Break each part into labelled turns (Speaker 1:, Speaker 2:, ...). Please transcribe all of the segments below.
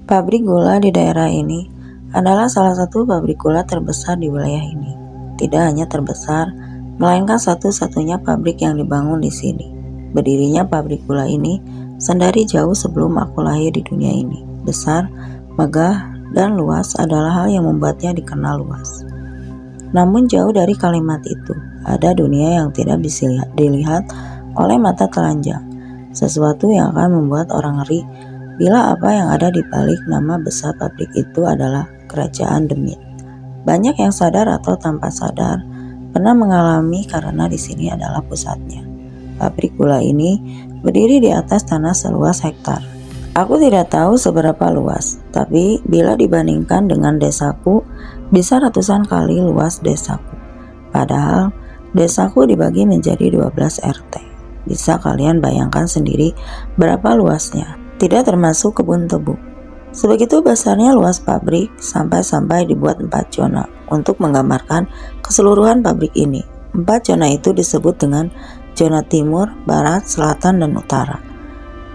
Speaker 1: Pabrik gula di daerah ini adalah salah satu pabrik gula terbesar di wilayah ini. Tidak hanya terbesar, melainkan satu-satunya pabrik yang dibangun di sini. Berdirinya pabrik gula ini sendiri jauh sebelum aku lahir di dunia ini. Besar, megah, dan luas adalah hal yang membuatnya dikenal luas. Namun jauh dari kalimat itu, ada dunia yang tidak bisa dilihat oleh mata telanjang. Sesuatu yang akan membuat orang ngeri bila apa yang ada di balik nama besar pabrik itu adalah Kerajaan Demit. Banyak yang sadar atau tanpa sadar pernah mengalami karena di sini adalah pusatnya. Pabrik gula ini berdiri di atas tanah seluas hektar. Aku tidak tahu seberapa luas, tapi bila dibandingkan dengan desaku, bisa ratusan kali luas desaku. Padahal desaku dibagi menjadi 12 RT. Bisa kalian bayangkan sendiri berapa luasnya. Tidak termasuk kebun tebu. Sebegitu besarnya luas pabrik sampai dibuat 4 zona untuk menggambarkan keseluruhan pabrik ini. 4 zona itu disebut dengan zona timur, barat, selatan, dan utara.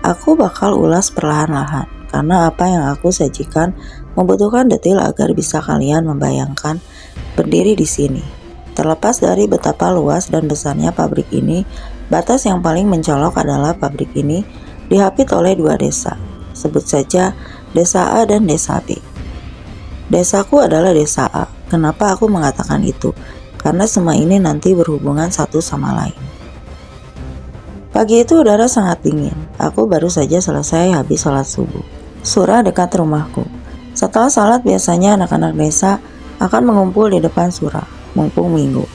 Speaker 1: Aku bakal ulas perlahan-lahan karena apa yang aku sajikan membutuhkan detail agar bisa kalian membayangkan berdiri di sini. Terlepas dari betapa luas dan besarnya pabrik ini, batas yang paling mencolok adalah pabrik ini dihapit oleh 2 desa. Sebut saja Desa A dan Desa B. Desaku adalah Desa A. Kenapa aku mengatakan itu? Karena semua ini nanti berhubungan satu sama lain. Pagi itu udara sangat dingin. Aku baru saja selesai habis sholat subuh. Surah dekat rumahku. Setelah sholat biasanya anak-anak desa akan mengumpul di depan surah, mumpung minggu.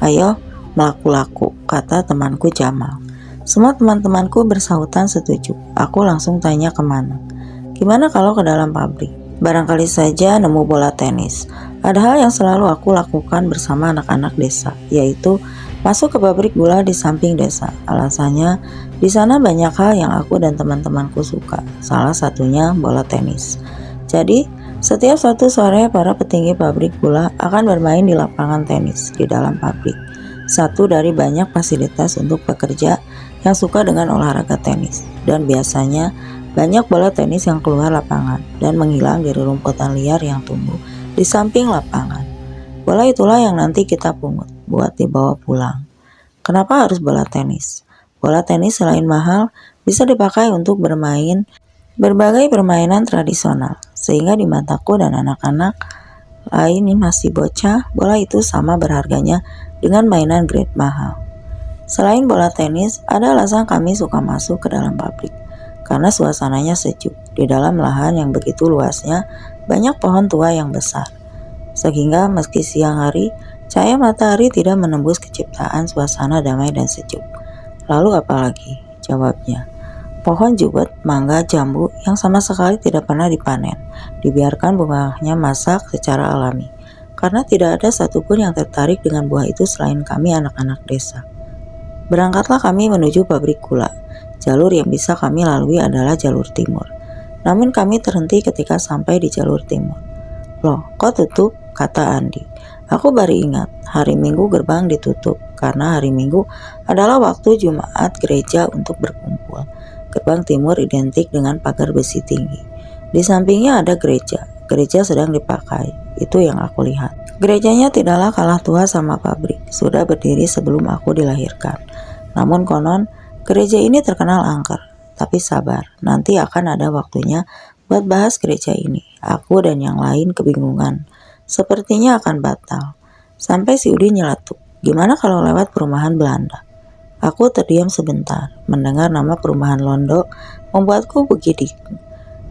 Speaker 1: Ayo, melaku-laku, kata temanku Jamal. Semua teman-temanku bersahutan setuju. Aku langsung tanya kemana. Gimana kalau ke dalam pabrik? Barangkali saja nemu bola tenis. Ada hal yang selalu aku lakukan bersama anak-anak desa, yaitu masuk ke pabrik gula di samping desa. Alasannya, di sana banyak hal yang aku dan teman-temanku suka. Salah satunya bola tenis. Jadi, setiap satu sore para petinggi pabrik gula akan bermain di lapangan tenis di dalam pabrik. Satu dari banyak fasilitas untuk pekerja yang suka dengan olahraga tenis, dan biasanya banyak bola tenis yang keluar lapangan dan menghilang dari rumputan liar yang tumbuh di samping lapangan. Bola itulah yang nanti kita pungut buat dibawa pulang. Kenapa harus bola tenis? Bola tenis selain mahal bisa dipakai untuk bermain berbagai permainan tradisional, sehingga di mataku dan anak-anak lain yang masih bocah, bola itu sama berharganya dengan mainan grade mahal. Selain bola tenis, ada alasan kami suka masuk ke dalam pabrik. Karena suasananya sejuk. Di dalam lahan yang begitu luasnya, banyak pohon tua yang besar. Sehingga meski siang hari, cahaya matahari tidak menembus keciptaan suasana damai dan sejuk. Lalu apalagi? Jawabnya, pohon jubet, mangga, jambu yang sama sekali tidak pernah dipanen. Dibiarkan bunganya masak secara alami. Karena tidak ada satupun yang tertarik dengan buah itu selain kami anak-anak desa. Berangkatlah kami menuju pabrik gula. Jalur yang bisa kami lalui adalah jalur timur. Namun kami terhenti ketika sampai di jalur timur. Loh, kok tutup? Kata Andi. Aku baru ingat, hari Minggu gerbang ditutup karena hari Minggu adalah waktu Jumat gereja untuk berkumpul. Gerbang timur identik dengan pagar besi tinggi. Di sampingnya ada gereja. Gereja sedang dipakai. Itu yang aku lihat. Gerejanya tidaklah kalah tua sama pabrik. Sudah berdiri sebelum aku dilahirkan. Namun konon, gereja ini terkenal angker. Tapi sabar, nanti akan ada waktunya buat bahas gereja ini. Aku dan yang lain kebingungan. Sepertinya akan batal. Sampai si Udin nyeletuk. Gimana kalau lewat perumahan Belanda? Aku terdiam sebentar. Mendengar nama perumahan Londo membuatku begidik.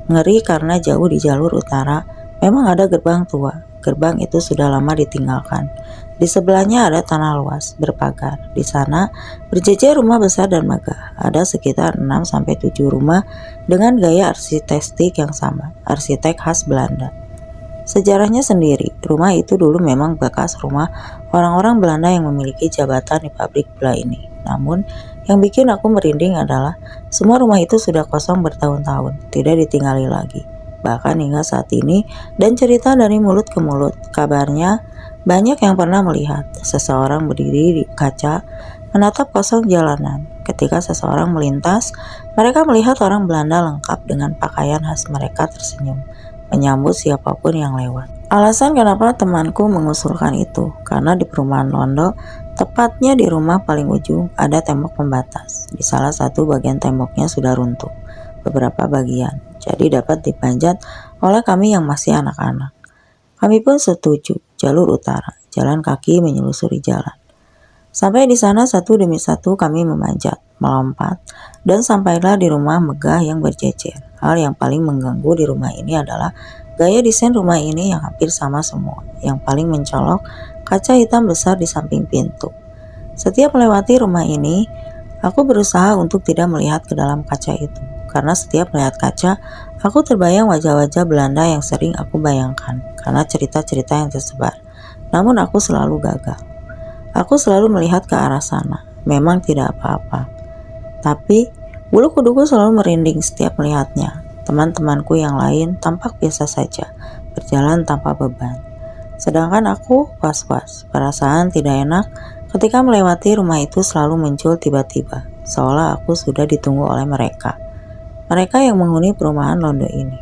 Speaker 1: Ngeri karena jauh di jalur utara memang ada gerbang tua. Gerbang itu sudah lama ditinggalkan. Di sebelahnya ada tanah luas, berpagar. Di sana berjejer rumah besar dan megah. Ada sekitar 6-7 rumah dengan gaya arsitektur yang sama, arsitek khas Belanda. Sejarahnya sendiri, rumah itu dulu memang bekas rumah orang-orang Belanda yang memiliki jabatan di pabrik gula ini. Namun, yang bikin aku merinding adalah semua rumah itu sudah kosong bertahun-tahun, tidak ditinggali lagi. Bahkan hingga saat ini, dan cerita dari mulut ke mulut, kabarnya banyak yang pernah melihat seseorang berdiri di kaca menatap kosong jalanan. Ketika seseorang melintas, mereka melihat orang Belanda lengkap dengan pakaian khas mereka tersenyum, menyambut siapapun yang lewat. Alasan kenapa temanku mengusulkan itu, karena di perumahan Londo, tepatnya di rumah paling ujung, ada tembok pembatas. Di salah satu bagian temboknya sudah runtuh, beberapa bagian, jadi dapat dipanjat oleh kami yang masih anak-anak. Kami pun setuju, jalur utara, jalan kaki menyelusuri jalan. Sampai di sana satu demi satu kami memanjat, melompat, dan sampailah di rumah megah yang berjejer. Hal yang paling mengganggu di rumah ini adalah gaya desain rumah ini yang hampir sama semua. Yang paling mencolok, kaca hitam besar di samping pintu. Setiap melewati rumah ini, aku berusaha untuk tidak melihat ke dalam kaca itu. Karena setiap melihat kaca, aku terbayang wajah-wajah Belanda yang sering aku bayangkan karena cerita-cerita yang tersebar. Namun aku selalu gagal. Aku selalu melihat ke arah sana, memang tidak apa-apa. Tapi, bulu kuduku selalu merinding setiap melihatnya. Teman-temanku yang lain tampak biasa saja, berjalan tanpa beban. Sedangkan aku was-was, perasaan tidak enak ketika melewati rumah itu selalu muncul tiba-tiba, seolah aku sudah ditunggu oleh mereka. Mereka yang menghuni perumahan Londo ini.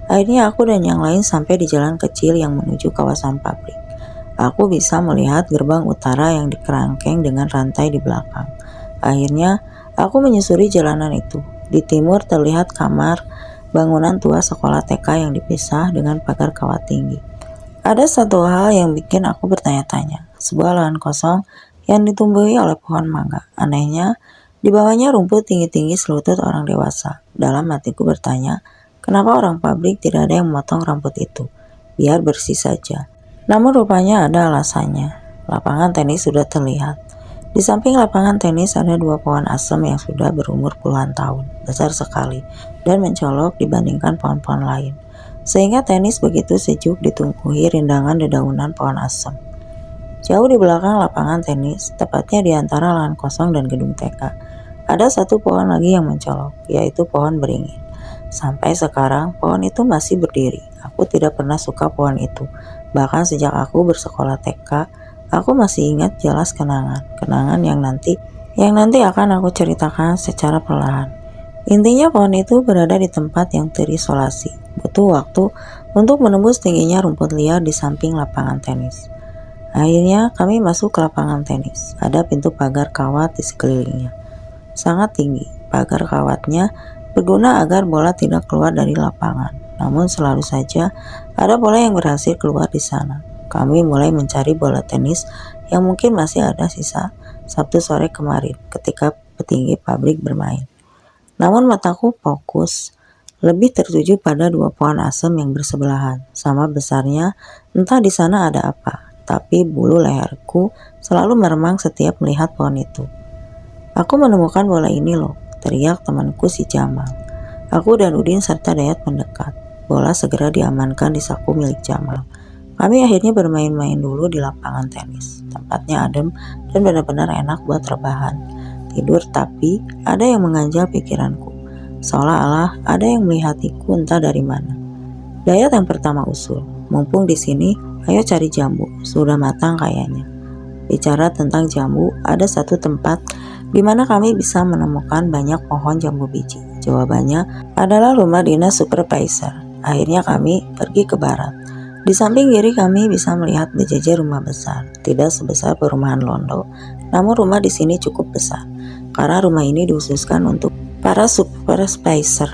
Speaker 1: Akhirnya aku dan yang lain sampai di jalan kecil yang menuju kawasan pabrik. Aku bisa melihat gerbang utara yang dikerangkeng dengan rantai di belakang. Akhirnya, aku menyusuri jalanan itu. Di timur terlihat kamar bangunan tua sekolah TK yang dipisah dengan pagar kawat tinggi. Ada satu hal yang bikin aku bertanya-tanya. Sebuah lahan kosong yang ditumbuhi oleh pohon mangga. Anehnya, di bawahnya rumput tinggi-tinggi selutut orang dewasa. Dalam hatiku bertanya, kenapa orang pabrik tidak ada yang memotong rambut itu? Biar bersih saja. Namun rupanya ada alasannya. Lapangan tenis sudah terlihat. Di samping lapangan tenis ada dua pohon asem yang sudah berumur puluhan tahun, besar sekali, dan mencolok dibandingkan pohon-pohon lain. Sehingga tenis begitu sejuk ditumpuhi rindangan dedaunan pohon asem. Jauh di belakang lapangan tenis, tepatnya di antara lahan kosong dan gedung TK, ada satu pohon lagi yang mencolok, yaitu pohon beringin. Sampai sekarang, pohon itu masih berdiri. Aku tidak pernah suka pohon itu. Bahkan sejak aku bersekolah TK, aku masih ingat jelas kenangan yang nanti akan aku ceritakan secara perlahan. Intinya pohon itu berada di tempat yang terisolasi. Butuh waktu untuk menembus tingginya rumput liar di samping lapangan tenis. Akhirnya kami masuk ke lapangan tenis. Ada pintu pagar kawat di sekelilingnya. Sangat tinggi. Pagar kawatnya berguna agar bola tidak keluar dari lapangan. Namun selalu saja ada bola yang berhasil keluar di sana. Kami mulai mencari bola tenis yang mungkin masih ada sisa Sabtu sore kemarin ketika petinggi pabrik bermain. Namun mataku fokus lebih tertuju pada dua pohon asem yang bersebelahan, sama besarnya, entah di sana ada apa. Tapi bulu leherku selalu meremang setiap melihat pohon itu. Aku menemukan bola ini loh, teriak temanku si Jamal. Aku dan Udin serta Dayat mendekat. Bola segera diamankan di saku milik Jamal. Kami akhirnya bermain-main dulu di lapangan tenis. Tempatnya adem dan benar-benar enak buat rebahan. Tidur, tapi ada yang mengganjal pikiranku. Seolah-olah ada yang melihatiku entah dari mana. Dayat yang pertama usul, mumpung di sini, ayo cari jambu. Sudah matang kayaknya. Bicara tentang jambu, ada satu tempat di mana kami bisa menemukan banyak pohon jambu biji. Jawabannya adalah rumah dinas supervisor. Akhirnya kami pergi ke barat. Di samping kiri kami bisa melihat berjejer rumah besar. Tidak sebesar perumahan Londo, namun rumah di sini cukup besar. Karena rumah ini dikhususkan untuk para supervisor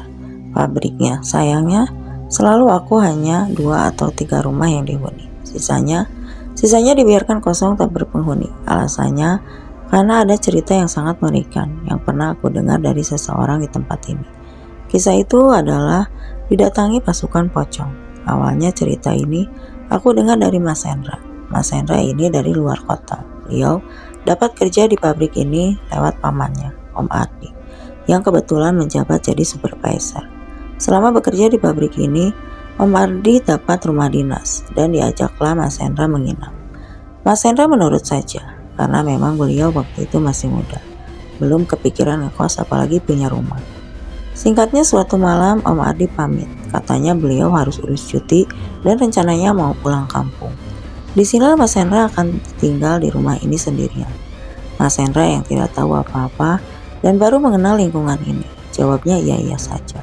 Speaker 1: pabriknya. Sayangnya, selalu aku hanya 2 atau 3 rumah yang dihuni. Sisanya dibiarkan kosong tak berpenghuni. Alasannya karena ada cerita yang sangat mengerikan yang pernah aku dengar dari seseorang di tempat ini. Kisah itu adalah didatangi pasukan pocong. Awalnya cerita ini aku dengar dari Mas Hendra. Mas Hendra ini dari luar kota. Beliau dapat kerja di pabrik ini lewat pamannya, Om Ardi, yang kebetulan menjabat jadi supervisor. Selama bekerja di pabrik ini, Om Ardi dapat rumah dinas dan diajaklah Mas Hendra menginap. Mas Hendra menurut saja, karena memang beliau waktu itu masih muda. Belum kepikiran ngekos apalagi punya rumah. Singkatnya suatu malam Om Ardi pamit, katanya beliau harus urus cuti dan rencananya mau pulang kampung. Di sinilah Mas Hendra akan tinggal di rumah ini sendirian. Mas Hendra yang tidak tahu apa-apa dan baru mengenal lingkungan ini. Jawabnya iya-iya saja.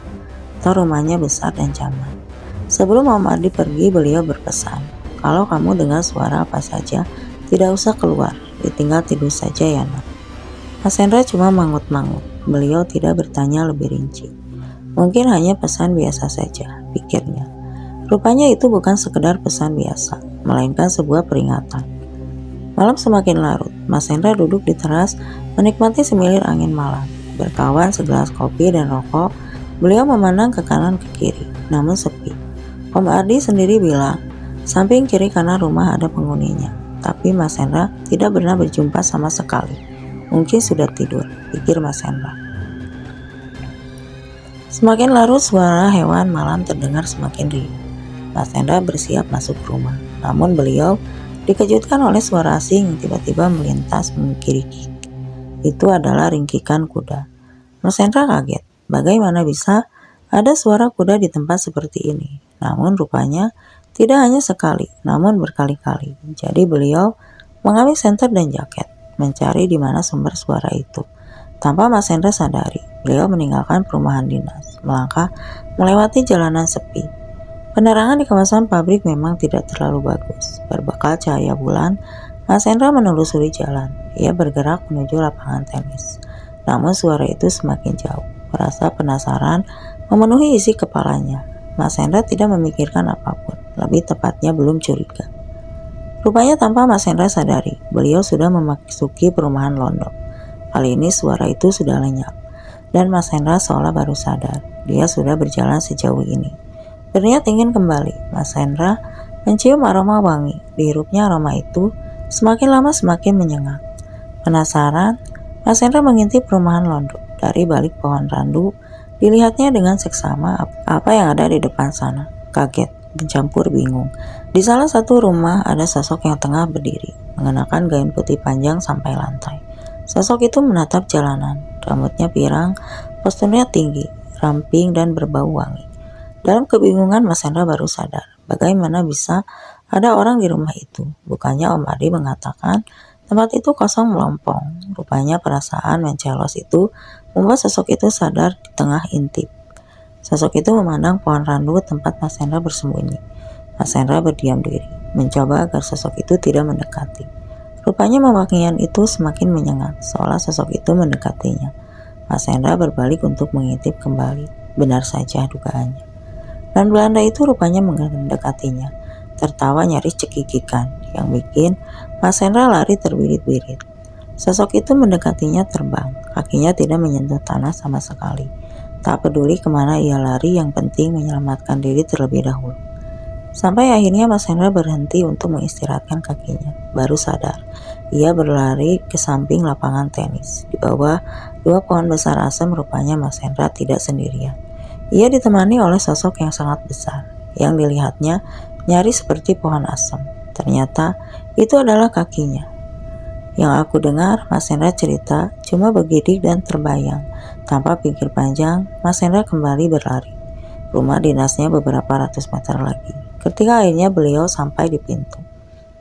Speaker 1: Toh rumahnya besar dan nyaman. Sebelum Om Ardi pergi, beliau berpesan, kalau kamu dengar suara apa saja, tidak usah keluar, ditinggal tidur saja ya nak. Mas Hendra cuma mangut-mangut. Beliau tidak bertanya lebih rinci. Mungkin hanya pesan biasa saja, pikirnya. Rupanya itu bukan sekedar pesan biasa, melainkan sebuah peringatan. Malam semakin larut, Mas Hendra duduk di teras menikmati semilir angin malam. Berkawan segelas kopi dan rokok, beliau memandang ke kanan ke kiri, namun sepi. Om Ardi sendiri bilang, samping kiri kanan rumah ada penghuninya, tapi Mas Hendra tidak pernah berjumpa sama sekali. Mungkin sudah tidur, pikir Mas Hendra. Semakin larut, suara hewan malam terdengar semakin riuh. Mas Hendra bersiap masuk rumah, namun beliau dikejutkan oleh suara asing yang tiba-tiba melintas mengkiri. Itu adalah ringkikan kuda. Mas Hendra kaget, bagaimana bisa ada suara kuda di tempat seperti ini. Namun rupanya tidak hanya sekali, namun berkali-kali. Jadi beliau mengambil senter dan jaket, mencari di mana sumber suara itu. Tanpa Mas Hendra sadari, beliau meninggalkan perumahan dinas, melangkah melewati jalanan sepi. Penerangan di kawasan pabrik memang tidak terlalu bagus. Berbekal cahaya bulan, Mas Hendra menelusuri jalan. Ia bergerak menuju lapangan tenis. Namun suara itu semakin jauh. Rasa penasaran memenuhi isi kepalanya. Mas Hendra tidak memikirkan apapun, lebih tepatnya belum curiga. Rupanya tanpa Mas Hendra sadari, beliau sudah memasuki perumahan Londo. Kali ini suara itu sudah lenyap, dan Mas Hendra seolah baru sadar, dia sudah berjalan sejauh ini. Berniat ingin kembali, Mas Hendra mencium aroma wangi. Dihirupnya aroma itu semakin lama semakin menyengat. Penasaran, Mas Hendra mengintip perumahan Londo. Dari balik pohon randu, dilihatnya dengan seksama apa yang ada di depan sana. Kaget, mencampur bingung. Di salah satu rumah ada sosok yang tengah berdiri, mengenakan gaun putih panjang sampai lantai. Sosok itu menatap jalanan, rambutnya pirang, posturnya tinggi, ramping dan berbau wangi. Dalam kebingungan Mas Hendra baru sadar, bagaimana bisa ada orang di rumah itu. Bukannya Om Ardi mengatakan tempat itu kosong melompong. Rupanya perasaan mencelos itu membuat sosok itu sadar di tengah intip. Sosok itu memandang pohon randu tempat Mas Hendra bersembunyi. Mas Hendra berdiam diri, mencoba agar sosok itu tidak mendekati. Rupanya pemakaian itu semakin menyengat, seolah sosok itu mendekatinya. Mas Hendra berbalik untuk mengintip kembali. Benar saja dugaannya. Dan Belanda itu rupanya mendekatinya. Tertawa nyaris cekikikan, yang bikin Mas Hendra lari terbirit-birit. Sosok itu mendekatinya terbang, kakinya tidak menyentuh tanah sama sekali. Tak peduli kemana ia lari, yang penting menyelamatkan diri terlebih dahulu. Sampai akhirnya Mas Hendra berhenti untuk mengistirahatkan kakinya. Baru sadar, ia berlari ke samping lapangan tenis. Di bawah dua pohon besar asem, rupanya Mas Hendra tidak sendirian. Ia ditemani oleh sosok yang sangat besar, yang dilihatnya nyaris seperti pohon asem. Ternyata itu adalah kakinya. Yang aku dengar, Mas Hendra cerita, cuma begidik dan terbayang. Tanpa pikir panjang, Mas Hendra kembali berlari. Rumah dinasnya beberapa ratus meter lagi. Ketika akhirnya beliau sampai di pintu,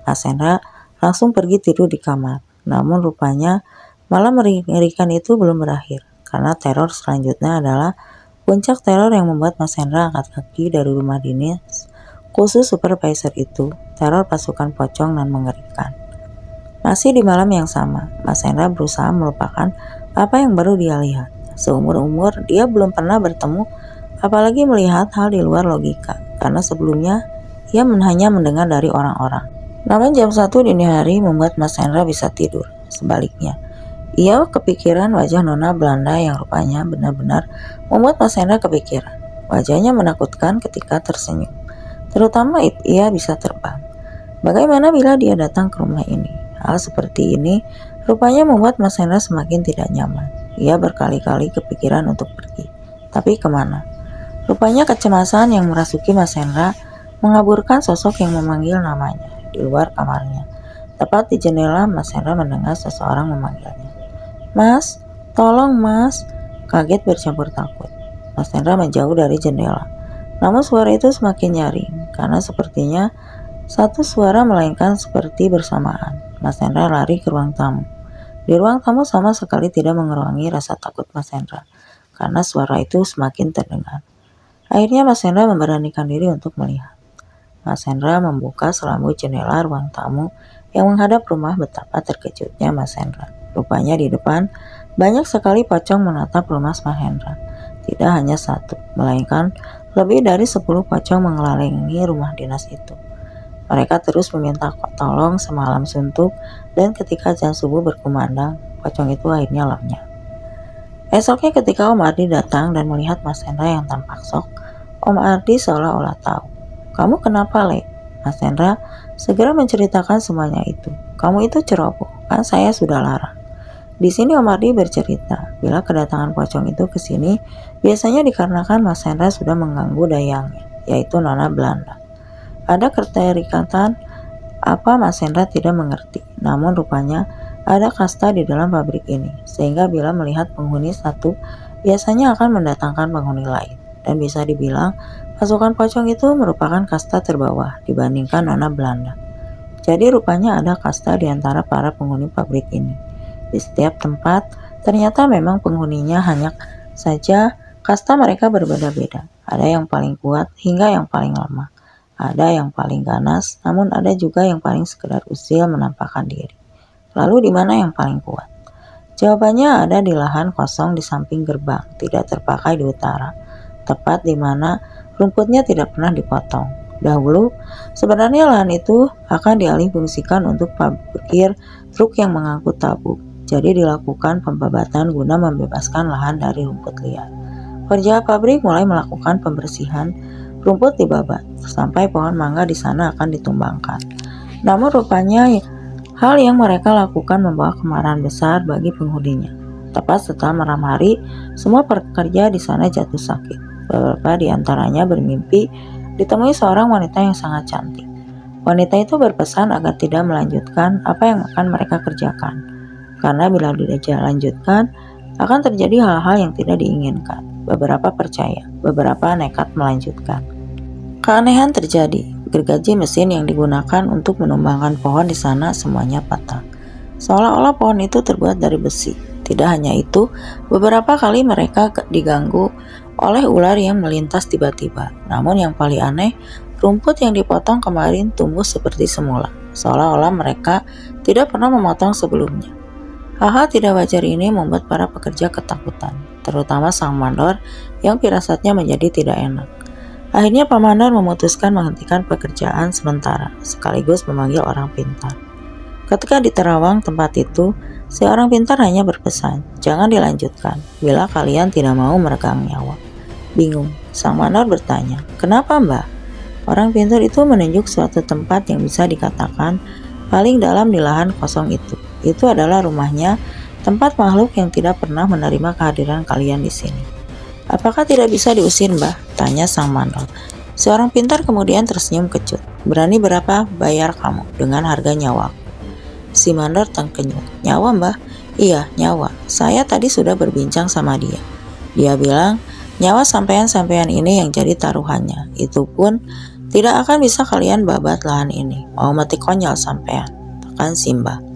Speaker 1: Mas Hendra langsung pergi tidur di kamar. Namun rupanya malam mengerikan itu belum berakhir, karena teror selanjutnya adalah puncak teror yang membuat Mas Hendra angkat kaki dari rumah dinas khusus supervisor itu. Teror pasukan pocong dan mengerikan. Masih di malam yang sama, Mas Hendra berusaha melupakan apa yang baru dia lihat. Seumur-umur dia belum pernah bertemu, apalagi melihat hal di luar logika, karena sebelumnya ia hanya mendengar dari orang-orang. Namun jam 1 dini hari membuat Mas Hendra bisa tidur. Sebaliknya, ia kepikiran wajah Nona Belanda yang rupanya benar-benar membuat Mas Hendra kepikiran. Wajahnya menakutkan ketika tersenyum, terutama ia bisa terbang. Bagaimana bila dia datang ke rumah ini? Hal seperti ini rupanya membuat Mas Hendra semakin tidak nyaman. Ia berkali-kali kepikiran untuk pergi, tapi kemana? Rupanya kecemasan yang merasuki Mas Hendra mengaburkan sosok yang memanggil namanya di luar kamarnya. Tepat di jendela, Mas Hendra mendengar seseorang memanggilnya. "Mas, tolong Mas!" Kaget bercampur takut, Mas Hendra menjauh dari jendela. Namun suara itu semakin nyaring, karena sepertinya satu suara melainkan seperti bersamaan. Mas Hendra lari ke ruang tamu. Di ruang tamu sama sekali tidak mengurangi rasa takut Mas Hendra, karena suara itu semakin terdengar. Akhirnya Mas Hendra memberanikan diri untuk melihat. Mas Hendra membuka selamut jendela ruang tamu yang menghadap rumah. Betapa terkejutnya Mas Hendra. Rupanya di depan banyak sekali pocong menatap rumah Mas Hendra. Tidak hanya satu, melainkan lebih dari 10 pocong mengelilingi rumah dinas itu. Mereka terus meminta tolong semalam suntuk, dan ketika azan subuh berkumandang, pocong itu akhirnya lenyap. Esoknya ketika Om Ardi datang dan melihat Mas Hendra yang tampak shock, Om Ardi seolah-olah tahu. "Kamu kenapa, Le?" Mas Hendra segera menceritakan semuanya itu. "Kamu itu ceroboh, kan saya sudah larang." Di sini Om Ardi bercerita, bila kedatangan pocong itu ke sini, biasanya dikarenakan Mas Hendra sudah mengganggu dayangnya, yaitu Nona Belanda. Ada keterikatan apa Mas Hendra tidak mengerti, namun rupanya ada kasta di dalam pabrik ini, sehingga bila melihat penghuni satu, biasanya akan mendatangkan penghuni lain. Dan bisa dibilang, pasukan pocong itu merupakan kasta terbawah dibandingkan Nona Belanda. Jadi rupanya ada kasta di antara para penghuni pabrik ini. Di setiap tempat, ternyata memang penghuninya hanya saja kasta mereka berbeda-beda. Ada yang paling kuat hingga yang paling lemah. Ada yang paling ganas, namun ada juga yang paling sekedar usil menampakkan diri. Lalu di mana yang paling kuat? Jawabannya ada di lahan kosong di samping gerbang, tidak terpakai di utara, tepat di mana rumputnya tidak pernah dipotong. Dahulu, sebenarnya lahan itu akan dialihfungsikan untuk parkir truk yang mengangkut tabung. Jadi dilakukan pembabatan guna membebaskan lahan dari rumput liar. Pekerja pabrik mulai melakukan pembersihan rumput dibabat, sampai pohon mangga di sana akan ditumbangkan. Namun rupanya hal yang mereka lakukan membawa kemarahan besar bagi penghuninya. Tepat setelah malam hari, semua pekerja di sana jatuh sakit. Beberapa di antaranya bermimpi ditemui seorang wanita yang sangat cantik. Wanita itu berpesan agar tidak melanjutkan apa yang akan mereka kerjakan, karena bila dilanjutkan akan terjadi hal-hal yang tidak diinginkan. Beberapa percaya, beberapa nekat melanjutkan. Keanehan terjadi. Gergaji mesin yang digunakan untuk menumbangkan pohon di sana semuanya patah. Seolah-olah pohon itu terbuat dari besi. Tidak hanya itu, beberapa kali mereka diganggu oleh ular yang melintas tiba-tiba. Namun yang paling aneh, rumput yang dipotong kemarin tumbuh seperti semula, seolah-olah mereka tidak pernah memotong sebelumnya. Hal-hal tidak wajar ini membuat para pekerja ketakutan, terutama sang mandor yang firasatnya menjadi tidak enak. Akhirnya Pak Mandor memutuskan menghentikan pekerjaan sementara, sekaligus memanggil orang pintar. Ketika di terawang tempat itu, si orang pintar hanya berpesan, "Jangan dilanjutkan, bila kalian tidak mau meregang nyawa." Bingung, sang mandor bertanya, "Kenapa, Mbak?" Orang pintar itu menunjuk suatu tempat yang bisa dikatakan paling dalam di lahan kosong itu. Itu adalah rumahnya, tempat makhluk yang tidak pernah menerima kehadiran kalian di sini. "Apakah tidak bisa diusir, Mbah?" tanya sang mandor. Seorang pintar kemudian tersenyum kecut. "Berani berapa bayar kamu dengan harga nyawa?" Si mandor terkenyut. "Nyawa, Mbah?" "Iya, nyawa. Saya tadi sudah berbincang sama dia. Dia bilang, nyawa sampean-sampean ini yang jadi taruhannya. Itu pun tidak akan bisa kalian babat lahan ini. Mau mati konyol sampean," tekan si Mbah.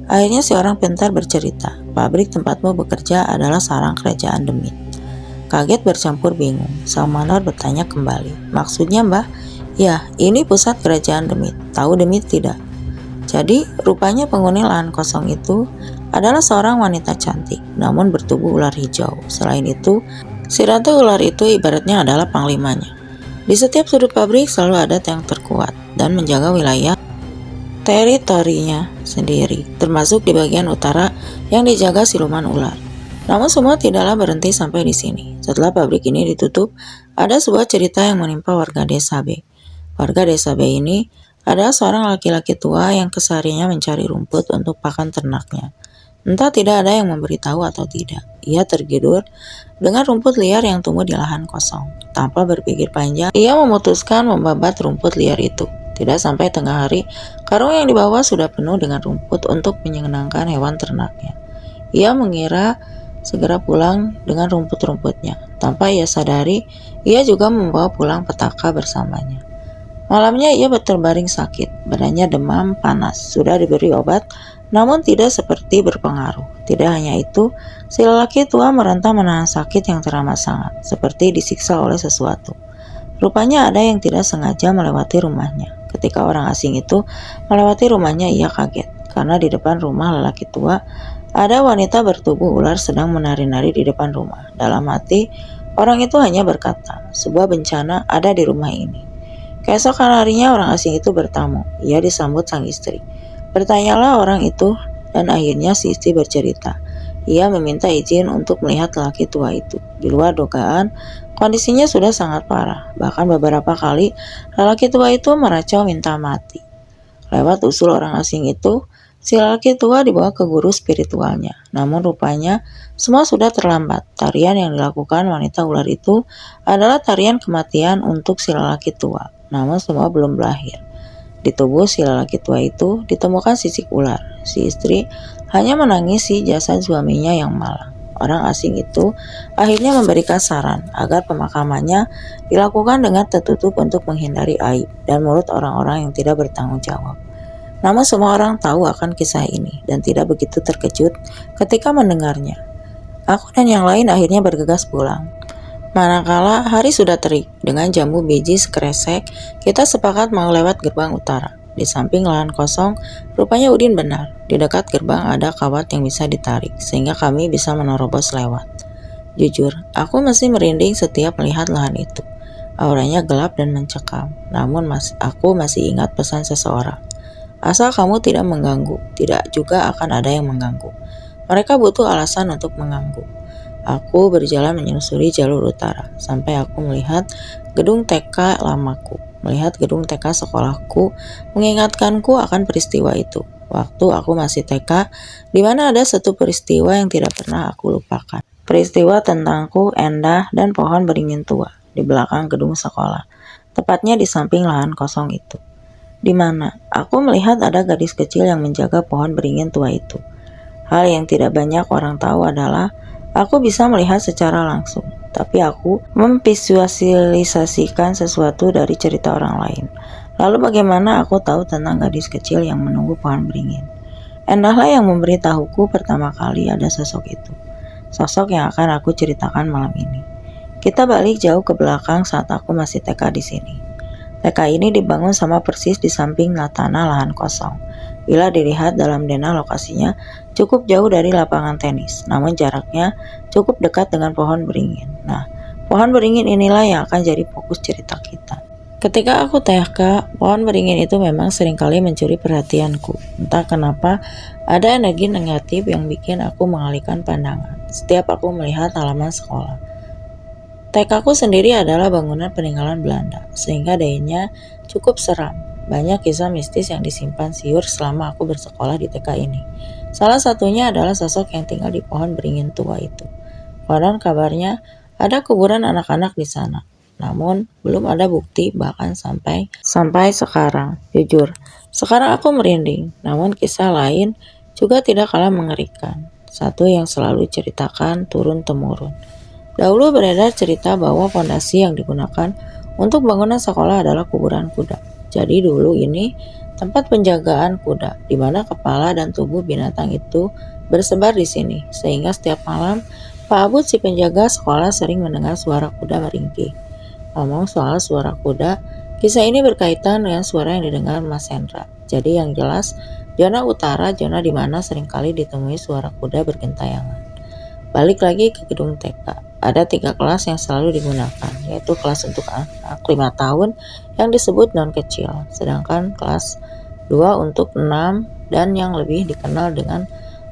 Speaker 1: Akhirnya si orang pintar bercerita, pabrik tempatmu bekerja adalah sarang kerajaan Demit. Kaget bercampur bingung, sang mandor bertanya kembali, "Maksudnya, Mbah?" "Ya, ini pusat kerajaan Demit. Tahu Demit tidak?" Jadi, rupanya penghuni lahan kosong itu adalah seorang wanita cantik, namun bertubuh ular hijau. Selain itu, si ratu ular itu ibaratnya adalah panglimanya. Di setiap sudut pabrik selalu ada yang terkuat dan menjaga wilayah teritorinya sendiri, termasuk di bagian utara yang dijaga siluman ular. Namun semua tidaklah berhenti sampai di sini. Setelah pabrik ini ditutup, ada sebuah cerita yang menimpa warga desa B. Warga desa B ini adalah seorang laki-laki tua yang kesehariannya mencari rumput untuk pakan ternaknya. Entah tidak ada yang memberitahu atau tidak, ia tergiur dengan rumput liar yang tumbuh di lahan kosong. Tanpa berpikir panjang, ia memutuskan membabat rumput liar itu. Tidak sampai tengah hari, karung yang dibawa sudah penuh dengan rumput untuk menyenangkan hewan ternaknya. Ia mengira segera pulang dengan rumput-rumputnya. Tanpa ia sadari, ia juga membawa pulang petaka bersamanya. Malamnya ia terbaring sakit, badannya demam, panas, sudah diberi obat, namun tidak seperti berpengaruh. Tidak hanya itu, si lelaki tua meronta menahan sakit yang teramat sangat, seperti disiksa oleh sesuatu. Rupanya ada yang tidak sengaja melewati rumahnya. Ketika orang asing itu melewati rumahnya, ia kaget, karena di depan rumah lelaki tua, ada wanita bertubuh ular sedang menari-nari di depan rumah. Dalam hati, orang itu hanya berkata, sebuah bencana ada di rumah ini. Keesokan harinya orang asing itu bertamu. Ia disambut sang istri. Bertanyalah orang itu, dan akhirnya si istri bercerita. Ia meminta izin untuk melihat lelaki tua itu. Di luar dugaan, kondisinya sudah sangat parah. Bahkan beberapa kali, lelaki tua itu meracau minta mati. Lewat usul orang asing itu, si lelaki tua dibawa ke guru spiritualnya. Namun rupanya, semua sudah terlambat. Tarian yang dilakukan wanita ular itu adalah tarian kematian untuk si lelaki tua. Namun semua belum berakhir. Di tubuh si lelaki tua itu ditemukan sisik ular. Si istri hanya menangisi jasad suaminya yang malang. Orang asing itu akhirnya memberikan saran agar pemakamannya dilakukan dengan tertutup untuk menghindari aib dan mulut orang-orang yang tidak bertanggung jawab. Namun semua orang tahu akan kisah ini dan tidak begitu terkejut ketika mendengarnya. Aku dan yang lain akhirnya bergegas pulang. Manakala hari sudah terik, dengan jambu biji sekresek, kita sepakat mau lewat gerbang utara. Di samping lahan kosong, rupanya Udin benar. Di dekat gerbang ada kawat yang bisa ditarik, sehingga kami bisa menerobos lewat. Jujur, aku masih merinding setiap melihat lahan itu. Auranya gelap dan mencekam, namun aku masih ingat pesan seseorang. Asal kamu tidak mengganggu, tidak juga akan ada yang mengganggu. Mereka butuh alasan untuk mengganggu. Aku berjalan menyusuri jalur utara, sampai aku melihat gedung TK lamaku. Melihat gedung TK sekolahku mengingatkanku akan peristiwa itu. Waktu aku masih TK, di mana ada satu peristiwa yang tidak pernah aku lupakan. Peristiwa tentangku, Endah, dan pohon beringin tua di belakang gedung sekolah, tepatnya di samping lahan kosong itu. Di mana aku melihat ada gadis kecil yang menjaga pohon beringin tua itu. Hal yang tidak banyak orang tahu adalah aku bisa melihat secara langsung, tapi aku memvisualisasikan sesuatu dari cerita orang lain. Lalu bagaimana aku tahu tentang gadis kecil yang menunggu pohon beringin? Endahlah yang memberitahuku pertama kali ada sosok itu. Sosok yang akan aku ceritakan malam ini. Kita balik jauh ke belakang saat aku masih TK di sini. TK ini dibangun sama persis di samping tanah lahan kosong. Bila dilihat dalam denah lokasinya cukup jauh dari lapangan tenis, namun jaraknya cukup dekat dengan pohon beringin. Nah, pohon beringin inilah yang akan jadi fokus cerita kita. Ketika aku TK, pohon beringin itu memang seringkali mencuri perhatianku. Entah kenapa, ada energi negatif yang bikin aku mengalihkan pandangan setiap aku melihat halaman sekolah. TK-ku sendiri adalah bangunan peninggalan Belanda, sehingga dayanya cukup seram. Banyak kisah mistis yang disimpan siur selama aku bersekolah di TK ini. Salah satunya adalah sosok yang tinggal di pohon beringin tua itu. Konon kabarnya ada kuburan anak-anak di sana. Namun belum ada bukti bahkan sampai sekarang. Jujur, sekarang aku merinding. Namun kisah lain juga tidak kalah mengerikan. Satu yang selalu ceritakan turun-temurun. Dahulu beredar cerita bahwa fondasi yang digunakan untuk bangunan sekolah adalah kuburan kuda. Jadi dulu ini tempat penjagaan kuda, di mana kepala dan tubuh binatang itu bersebar di sini, sehingga setiap malam Pak Abud si penjaga sekolah sering mendengar suara kuda meringkih. Ngomong soal suara kuda, kisah ini berkaitan dengan suara yang didengar Mas Hendra. Jadi yang jelas, zona utara, zona di mana seringkali ditemui suara kuda bergentayangan. Balik lagi ke gedung TK. Ada 3 kelas yang selalu digunakan, yaitu kelas untuk anak 5 tahun yang disebut non kecil, sedangkan kelas 2 untuk 6 dan yang lebih dikenal dengan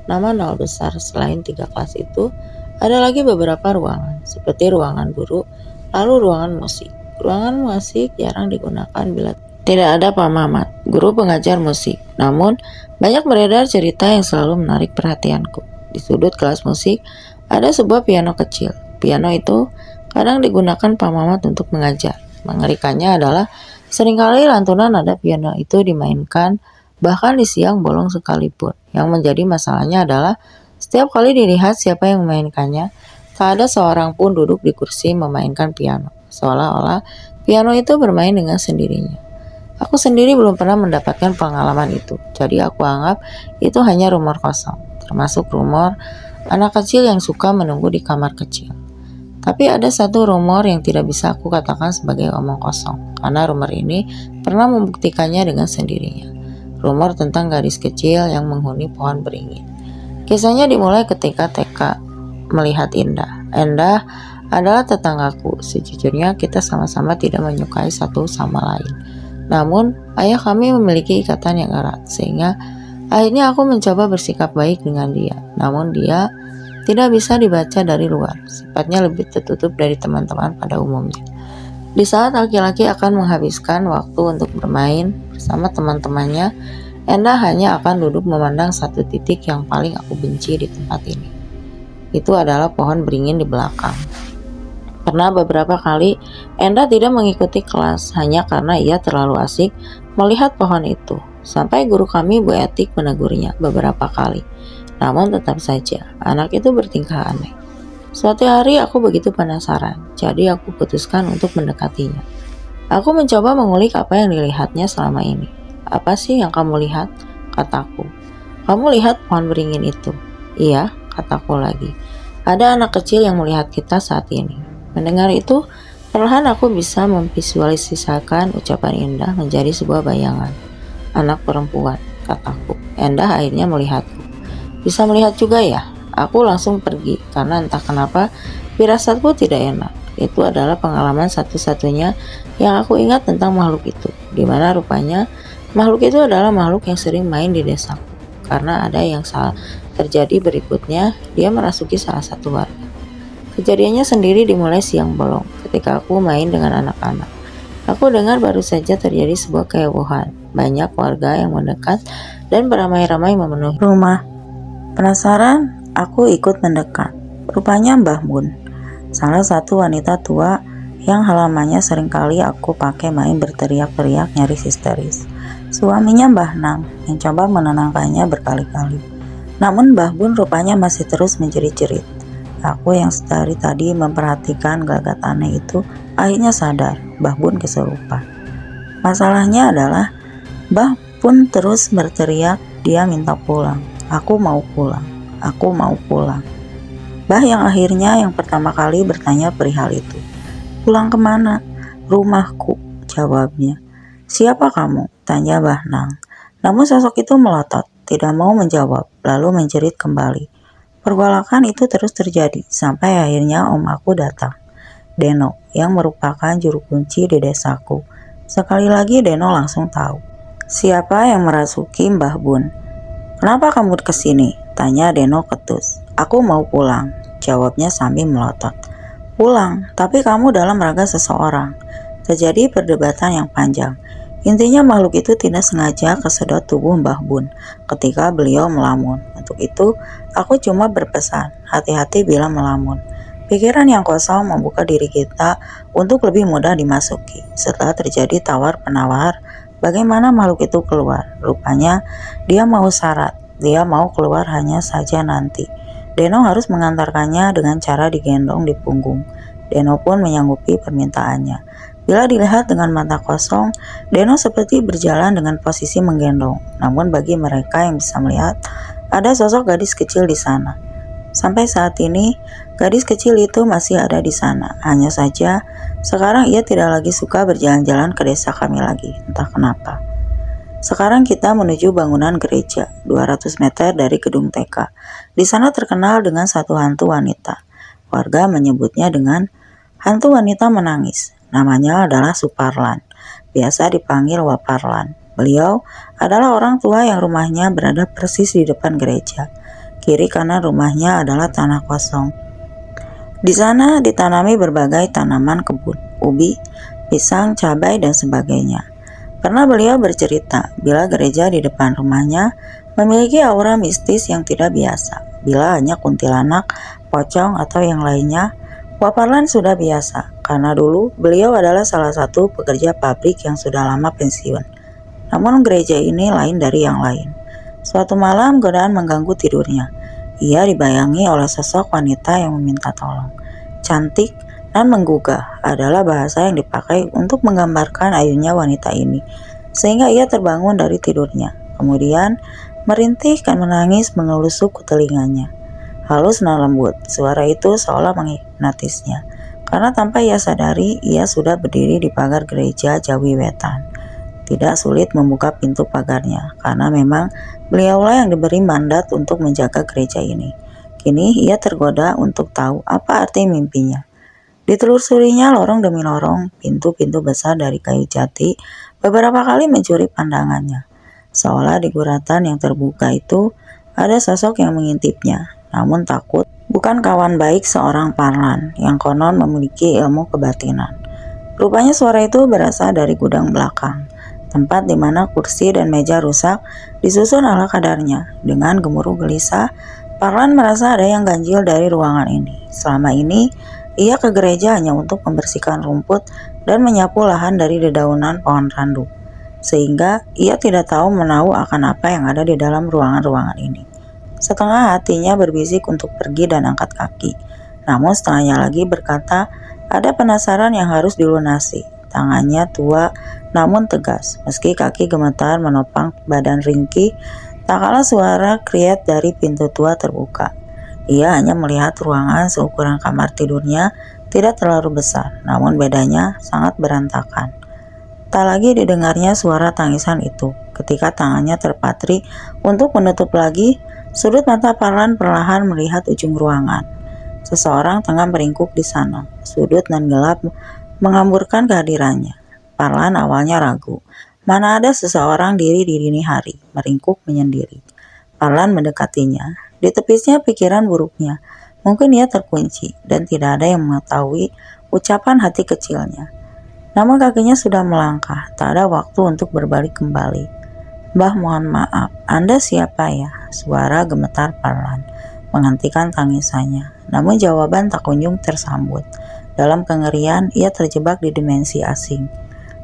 Speaker 1: nama 0 besar. Selain 3 kelas itu, ada lagi beberapa ruangan, seperti ruangan guru, lalu ruangan musik. Ruangan musik jarang digunakan bila tidak ada Pak Mamat, guru pengajar musik. Namun, banyak beredar cerita yang selalu menarik perhatianku. Di sudut kelas musik, ada sebuah piano kecil. Piano itu kadang digunakan Pak Mamat untuk mengajar. Mengerikannya adalah seringkali lantunan nada piano itu dimainkan bahkan di siang bolong sekalipun. Yang menjadi masalahnya adalah setiap kali dilihat siapa yang memainkannya, tak ada seorang pun duduk di kursi memainkan piano. Seolah-olah piano itu bermain dengan sendirinya. Aku sendiri belum pernah mendapatkan pengalaman itu, jadi aku anggap itu hanya rumor kosong, termasuk rumor anak kecil yang suka menunggu di kamar kecil. Tapi ada satu rumor yang tidak bisa aku katakan sebagai omong kosong, karena rumor ini pernah membuktikannya dengan sendirinya. Rumor tentang gadis kecil yang menghuni pohon beringin. Kisahnya dimulai ketika TK melihat Indah. Indah adalah tetanggaku. Sejujurnya kita sama-sama tidak menyukai satu sama lain. Namun, ayah kami memiliki ikatan yang erat, sehingga akhirnya aku mencoba bersikap baik dengan dia. Namun dia tidak bisa dibaca dari luar, sifatnya lebih tertutup dari teman-teman pada umumnya. Di saat laki-laki akan menghabiskan waktu untuk bermain bersama teman-temannya, Enda hanya akan duduk memandang satu titik yang paling aku benci di tempat ini. Itu adalah pohon beringin di belakang. Pernah beberapa kali Enda tidak mengikuti kelas hanya karena ia terlalu asik melihat pohon itu. Sampai guru kami Bu Etik menegurnya beberapa kali. Namun tetap saja anak itu bertingkah aneh. Suatu hari aku begitu penasaran, jadi aku putuskan untuk mendekatinya. Aku mencoba mengulik apa yang dilihatnya selama ini. "Apa sih yang kamu lihat?" kataku. "Kamu lihat pohon beringin itu?" "Iya," kataku lagi. "Ada anak kecil yang melihat kita saat ini." Mendengar itu, perlahan aku bisa memvisualisasikan ucapan Indah menjadi sebuah bayangan. "Anak perempuan," kataku. "Indah akhirnya melihatku." "Bisa melihat juga ya?" Aku langsung pergi karena entah kenapa firasatku tidak enak. Itu adalah pengalaman satu-satunya yang aku ingat tentang makhluk itu, di mana rupanya makhluk itu adalah makhluk yang sering main di desaku. Karena ada yang salah terjadi berikutnya, dia merasuki salah satu warga. Kejadiannya sendiri dimulai siang bolong ketika aku main dengan anak-anak. Aku dengar baru saja terjadi sebuah kehebohan. Banyak warga yang mendekat dan beramai-ramai memenuhi rumah. Penasaran, aku ikut mendekat. Rupanya Mbah Mun, salah satu wanita tua yang halamannya seringkali aku pakai main berteriak-teriak nyaris histeris. Suaminya Mbah Nang yang coba menenangkannya berkali-kali. Namun Mbah Bun rupanya masih terus menjerit-jerit. Aku yang dari tadi memperhatikan gelagat aneh itu akhirnya sadar Mbah Bun kesurupan. Masalahnya adalah Mbah Bun terus berteriak, dia minta pulang. "Aku mau pulang, aku mau pulang." Mbah yang akhirnya yang pertama kali bertanya perihal itu. "Pulang kemana?" "Rumahku," jawabnya. "Siapa kamu?" tanya Mbah Nang. Namun sosok itu melotot, tidak mau menjawab, lalu menjerit kembali. Pergolakan itu terus terjadi, sampai akhirnya om aku datang. Deno, yang merupakan juru kunci di desaku. Sekali lagi Deno langsung tahu siapa yang merasuki Mbah Bun. "Kenapa kamu kesini?" tanya Deno ketus. "Aku mau pulang," jawabnya sambil melotot. "Pulang, tapi kamu dalam raga seseorang." Terjadi perdebatan yang panjang. Intinya makhluk itu tidak sengaja kesedot tubuh Mbah Bun ketika beliau melamun. Untuk itu, aku cuma berpesan, hati-hati bila melamun. Pikiran yang kosong membuka diri kita untuk lebih mudah dimasuki. Setelah terjadi tawar-penawar, bagaimana makhluk itu keluar? Rupanya dia mau syarat, dia mau keluar hanya saja nanti. Deno harus mengantarkannya dengan cara digendong di punggung. Deno pun menyanggupi permintaannya. Bila dilihat dengan mata kosong, Deno seperti berjalan dengan posisi menggendong. Namun bagi mereka yang bisa melihat, ada sosok gadis kecil di sana. Sampai saat ini, gadis kecil itu masih ada di sana. Hanya saja, sekarang ia tidak lagi suka berjalan-jalan ke desa kami lagi, entah kenapa. Sekarang kita menuju bangunan gereja, 200 meter dari gedung TK. Di sana terkenal dengan satu hantu wanita. Warga menyebutnya dengan hantu wanita menangis. Namanya adalah Suparlan, biasa dipanggil Waparlan. Beliau adalah orang tua yang rumahnya berada persis di depan gereja. Kiri kanan rumahnya adalah tanah kosong. Di sana ditanami berbagai tanaman kebun, ubi, pisang, cabai, dan sebagainya. Pernah beliau bercerita bila gereja di depan rumahnya memiliki aura mistis yang tidak biasa. Bila hanya kuntilanak, pocong, atau yang lainnya, Waparlan sudah biasa, karena dulu beliau adalah salah satu pekerja pabrik yang sudah lama pensiun. Namun gereja ini lain dari yang lain. Suatu malam godaan mengganggu tidurnya. Ia dibayangi oleh sosok wanita yang meminta tolong. Cantik dan menggugah adalah bahasa yang dipakai untuk menggambarkan ayunya wanita ini. sehingga ia terbangun dari tidurnya. Kemudian merintih dan menangis mengelusuk ke telinganya. Halus dan lembut, suara itu seolah menghipnotisnya. Karena tanpa ia sadari, ia sudah berdiri di pagar gereja Jawi Wetan. Tidak sulit membuka pintu pagarnya, karena memang beliaulah yang diberi mandat untuk menjaga gereja ini. Kini ia tergoda untuk tahu apa arti mimpinya. Ditelusurinya lorong demi lorong, pintu-pintu besar dari kayu jati beberapa kali mencuri pandangannya. Seolah di guratan yang terbuka itu ada sosok yang mengintipnya, namun takut bukan kawan baik seorang Parlan yang konon memiliki ilmu kebatinan. Rupanya suara itu berasal dari gudang belakang, tempat di mana kursi dan meja rusak disusun ala kadarnya. Dengan gemuruh gelisah, Parlan merasa ada yang ganjil dari ruangan ini. Selama ini, ia ke gereja hanya untuk membersihkan rumput dan menyapu lahan dari dedaunan pohon randu, sehingga ia tidak tahu menahu akan apa yang ada di dalam ruangan-ruangan ini. Setengah hatinya berbisik untuk pergi dan angkat kaki, namun setengahnya lagi berkata ada penasaran yang harus dilunasi. Tangannya tua namun tegas, meski kaki gemetar menopang badan ringkih, tak kalah suara kriet dari pintu tua terbuka. Ia hanya melihat ruangan seukuran kamar tidurnya tidak terlalu besar, namun bedanya sangat berantakan. Tak lagi didengarnya suara tangisan itu. Ketika tangannya terpatri untuk menutup lagi, sudut mata Parlan perlahan melihat ujung ruangan. Seseorang tengah meringkuk di sana. Sudut dan gelap menghamburkan kehadirannya. Parlan awalnya ragu. Mana ada seseorang diri di dini hari, meringkuk menyendiri. Parlan mendekatinya. Di tepisnya pikiran buruknya. Mungkin ia terkunci dan tidak ada yang mengetahui ucapan hati kecilnya. Namun kakinya sudah melangkah, tak ada waktu untuk berbalik kembali. "Mbah, mohon maaf, Anda siapa ya?" Suara gemetar Parlan menghentikan tangisannya. Namun jawaban tak kunjung tersambut. Dalam kengerian, ia terjebak di dimensi asing.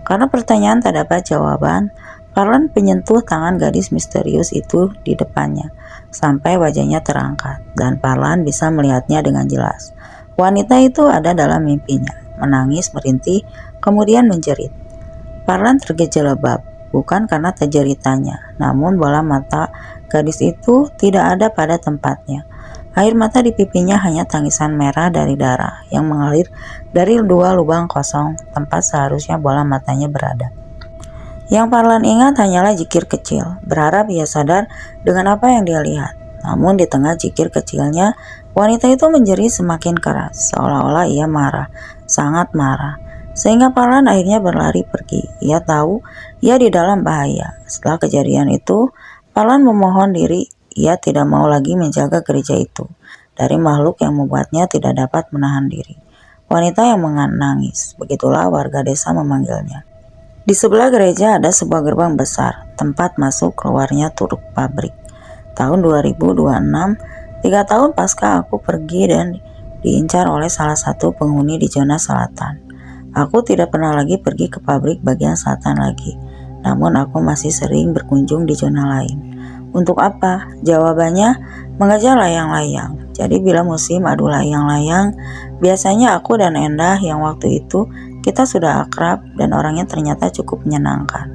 Speaker 1: Karena pertanyaan tak dapat jawaban, Parlan menyentuh tangan gadis misterius itu di depannya, sampai wajahnya terangkat, dan Parlan bisa melihatnya dengan jelas. Wanita itu ada dalam mimpinya, menangis, merintih, kemudian menjerit. Parlan tergejolak, bukan karena terjeritanya, namun bola mata gadis itu tidak ada pada tempatnya. Air mata di pipinya hanya tangisan merah dari darah yang mengalir dari dua lubang kosong tempat seharusnya bola matanya berada. Yang Parlan ingat hanyalah jikir kecil, berharap ia sadar dengan apa yang dia lihat. Namun di tengah jikir kecilnya, wanita itu menjerit semakin keras, seolah-olah ia marah, sangat marah. Sehingga Parlan akhirnya berlari pergi. Ia tahu ia di dalam bahaya. Setelah kejadian itu, Parlan memohon diri, ia tidak mau lagi menjaga gereja itu dari makhluk yang membuatnya tidak dapat menahan diri. Wanita yang menangis, begitulah warga desa memanggilnya. Di sebelah gereja ada sebuah gerbang besar, tempat masuk keluarnya truk pabrik. Tahun 2026, 3 tahun pasca aku pergi dan diincar oleh salah satu penghuni di zona selatan. Aku tidak pernah lagi pergi ke pabrik bagian selatan lagi, namun aku masih sering berkunjung di zona lain. Untuk apa? Jawabannya, mengejar layang-layang. Jadi bila musim adu layang-layang, biasanya aku dan Endah yang waktu itu kita sudah akrab dan orangnya ternyata cukup menyenangkan.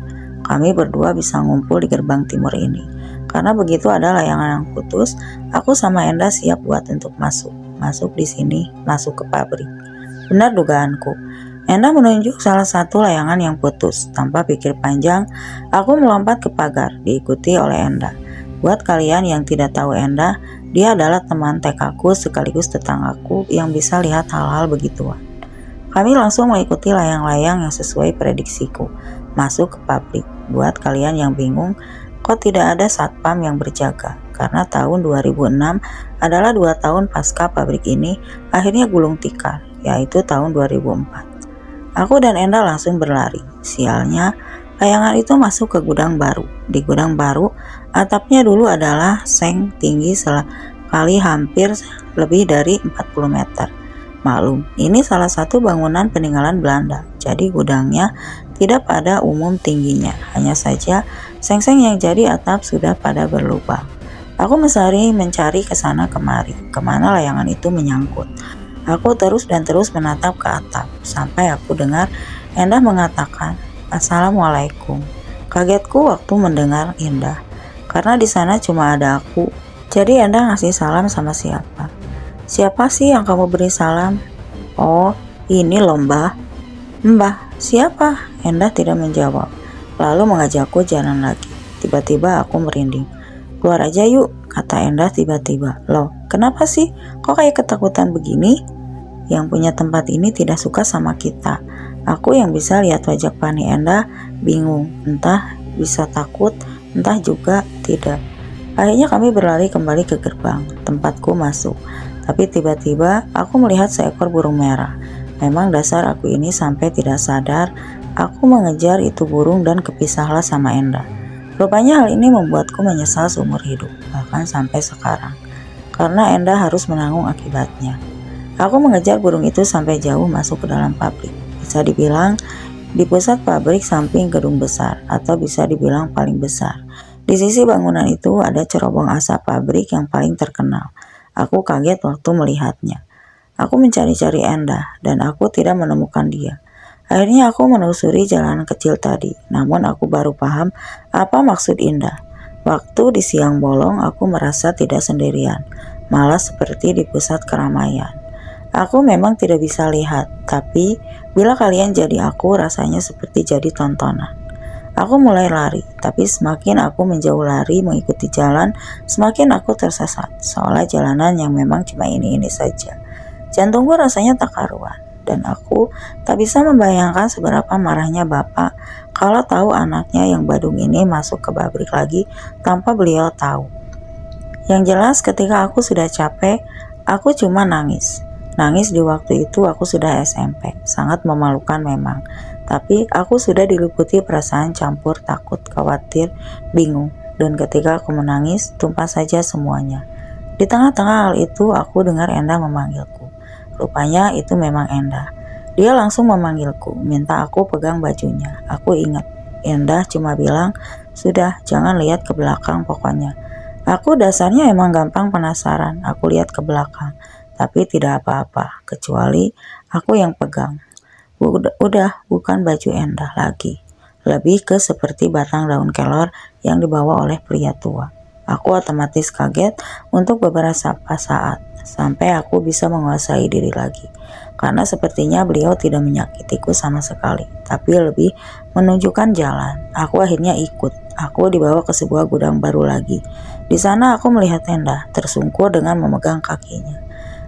Speaker 1: Kami berdua bisa ngumpul di gerbang timur ini. Karena begitu ada layangan yang putus, aku sama Endah siap buat untuk masuk. Masuk di sini, masuk ke pabrik. Benar dugaanku. Endah menunjuk salah satu layangan yang putus. Tanpa pikir panjang, aku melompat ke pagar, diikuti oleh Endah. Buat kalian yang tidak tahu Endah, dia adalah teman TK-ku sekaligus tetanggaku yang bisa lihat hal-hal begituan. Kami langsung mengikuti layang-layang yang sesuai prediksiku, masuk ke pabrik. Buat kalian yang bingung, kok tidak ada satpam yang berjaga? Karena tahun 2006 adalah 2 tahun pasca pabrik ini akhirnya gulung tikar, yaitu tahun 2004. Aku dan Endah langsung berlari. Sialnya, layangan itu masuk ke gudang baru. Di gudang baru, atapnya dulu adalah seng tinggi sekali hampir lebih dari 40 meter. Maklum, ini salah satu bangunan peninggalan Belanda, jadi gudangnya tidak pada umum tingginya, hanya saja seng-seng yang jadi atap sudah pada berlubang. Aku mencari ke sana kemari, kemana layangan itu menyangkut. Aku terus menatap ke atap, sampai aku dengar Endah mengatakan, "Assalamualaikum." Kagetku waktu mendengar Endah, karena di sana cuma ada aku. Jadi Endah ngasih salam sama siapa? Siapa sih yang kamu beri salam? Oh, ini loh Mbah. Mbah, siapa? Endah tidak menjawab, lalu mengajakku jalan lagi. Tiba-tiba aku merinding. Keluar aja yuk, kata Endah tiba-tiba. Loh, kenapa sih? Kok kayak ketakutan begini? Yang punya tempat ini tidak suka sama kita. Aku yang bisa lihat wajah panik Endah bingung, entah bisa takut, entah juga tidak. Akhirnya kami berlari kembali ke gerbang, tempatku masuk. Tapi tiba-tiba aku melihat seekor burung merah. Memang dasar aku ini sampai tidak sadar, aku mengejar itu burung dan kepisahlah sama Endah. Rupanya hal ini membuatku menyesal seumur hidup, bahkan sampai sekarang. Karena Endah harus menanggung akibatnya. Aku mengejar burung itu sampai jauh masuk ke dalam pabrik. Bisa dibilang di pusat pabrik samping gedung besar, atau bisa dibilang paling besar. Di sisi bangunan itu ada cerobong asap pabrik yang paling terkenal. Aku kaget waktu melihatnya. Aku mencari-cari Endah dan aku tidak menemukan dia. Akhirnya aku menelusuri jalanan kecil tadi, namun aku baru paham apa maksud Endah. Waktu di siang bolong aku merasa tidak sendirian, malah seperti di pusat keramaian. Aku memang tidak bisa lihat, tapi bila kalian jadi aku rasanya seperti jadi tontonan. Aku mulai lari, tapi semakin aku menjauh lari mengikuti jalan, semakin aku tersesat, seolah jalanan yang memang cuma ini-ini saja. Jantungku rasanya tak karuan, dan aku tak bisa membayangkan seberapa marahnya bapak kalau tahu anaknya yang badung ini masuk ke pabrik lagi tanpa beliau tahu. Yang jelas ketika aku sudah capek, aku cuma nangis. Nangis di waktu itu aku sudah SMP, sangat memalukan memang. Tapi aku sudah diliputi perasaan campur takut, khawatir, bingung. Dan ketika aku menangis, tumpah saja semuanya. Di tengah-tengah hal itu aku dengar Endah memanggilku. Rupanya itu memang Endah. Dia langsung memanggilku, minta aku pegang bajunya. Aku ingat, Endah cuma bilang, sudah jangan lihat ke belakang pokoknya. Aku dasarnya emang gampang penasaran, aku lihat ke belakang. Tapi tidak apa-apa, kecuali aku yang pegang. Udah bukan baju Endah lagi. Lebih ke seperti batang daun kelor yang dibawa oleh pria tua. Aku otomatis kaget untuk beberapa saat, sampai aku bisa menguasai diri lagi. Karena sepertinya beliau tidak menyakitiku sama sekali, tapi lebih menunjukkan jalan. Aku akhirnya ikut. Aku dibawa ke sebuah gudang baru lagi. Di sana aku melihat Endah tersungkur dengan memegang kakinya.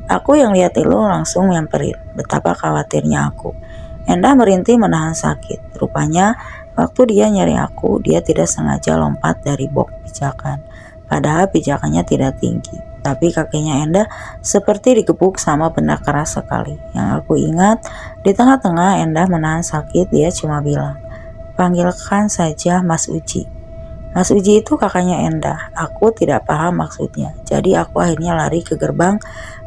Speaker 1: Aku yang lihat itu langsung nyamperin, betapa khawatirnya aku. Endah merintih menahan sakit. Rupanya waktu dia nyari aku, dia tidak sengaja lompat dari box pijakan. Padahal pijakannya tidak tinggi, tapi kakinya Endah seperti digebuk sama benda keras sekali. Yang aku ingat, di tengah-tengah Endah menahan sakit, dia cuma bilang, panggilkan saja Mas Uji. Mas Uji itu kakaknya Endah. Aku tidak paham maksudnya. Jadi aku akhirnya lari ke gerbang.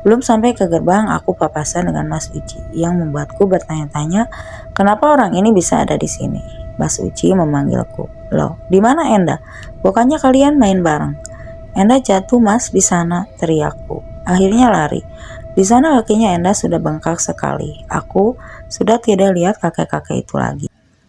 Speaker 1: Belum sampai ke gerbang, aku papasan dengan Mas Uji yang membuatku bertanya-tanya kenapa orang ini bisa ada di sini. Mas Uji memanggilku. Loh, di mana Endah? Bukannya kalian main bareng? Endah jatuh Mas di sana, teriakku. Akhirnya lari. Di sana kakinya Endah sudah bengkak sekali. Aku sudah tidak lihat kakek-kakek itu lagi.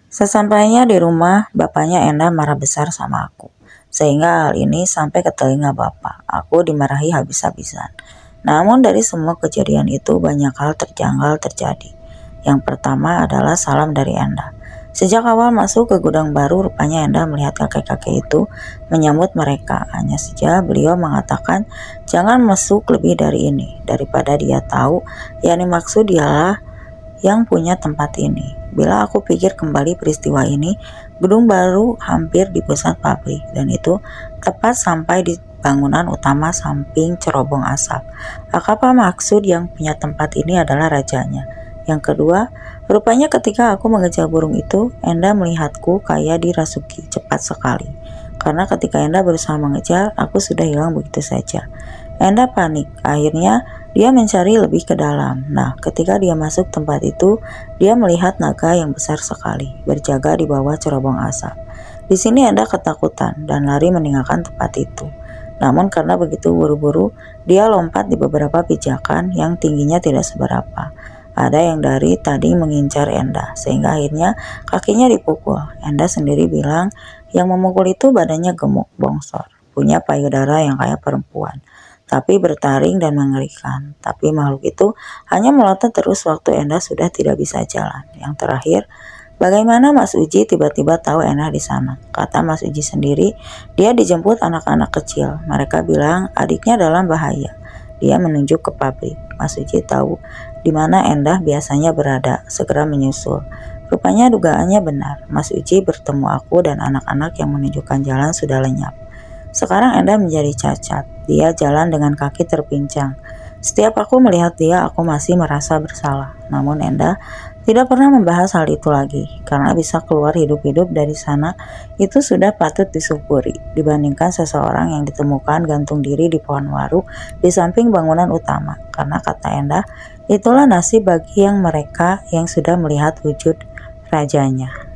Speaker 1: Sesampainya di rumah, bapaknya Endah marah besar sama aku. Sehingga hal ini sampai ke telinga bapak. Aku dimarahi habis-habisan. Namun dari semua kejadian itu banyak hal terjanggal terjadi. Yang pertama adalah salam dari Endah. Sejak awal masuk ke gudang baru, rupanya Endah melihat kakek-kakek itu menyambut mereka. Hanya saja beliau mengatakan jangan masuk lebih dari ini. Daripada dia tahu, yang dimaksud dialah yang punya tempat ini. Bila aku pikir kembali peristiwa ini, gedung baru hampir di pusat pabrik dan itu tepat sampai di bangunan utama samping cerobong asap. Apa maksud yang punya tempat ini adalah rajanya. Yang kedua, rupanya ketika aku mengejar burung itu, Endah melihatku kayak dirasuki cepat sekali. Karena ketika Endah berusaha mengejar, aku sudah hilang begitu saja. Endah panik, akhirnya dia mencari lebih ke dalam. Nah, ketika dia masuk tempat itu, dia melihat naga yang besar sekali, berjaga di bawah cerobong asap. Di sini Endah ketakutan dan lari meninggalkan tempat itu. Namun karena begitu buru-buru, dia lompat di beberapa pijakan yang tingginya tidak seberapa. Ada yang dari tadi mengincar Endah, sehingga akhirnya kakinya dipukul. Endah sendiri bilang Yang memukul itu badannya gemuk, bongsor, punya payudara yang kayak perempuan, tapi bertaring dan mengerikan. Tapi makhluk itu hanya melotot terus waktu Endah sudah tidak bisa jalan. Yang terakhir, bagaimana Mas Uji tiba-tiba tahu Endah di sana? Kata Mas Uji sendiri, dia dijemput anak-anak kecil. Mereka bilang adiknya dalam bahaya. Dia menunjuk ke pabrik. Mas Uji tahu di mana Endah biasanya berada, segera menyusul. Rupanya dugaannya benar. Mas Uji bertemu aku dan anak-anak yang menunjukkan jalan sudah lenyap. Sekarang Endah menjadi cacat. Dia jalan dengan kaki terpincang. Setiap aku melihat dia, aku masih merasa bersalah. Namun Endah tidak pernah membahas hal itu lagi, karena bisa keluar hidup-hidup dari sana itu sudah patut disyukuri dibandingkan seseorang yang ditemukan gantung diri di pohon waru di samping bangunan utama. Karena kata Endah, itulah nasib bagi yang mereka yang sudah melihat wujud rajanya.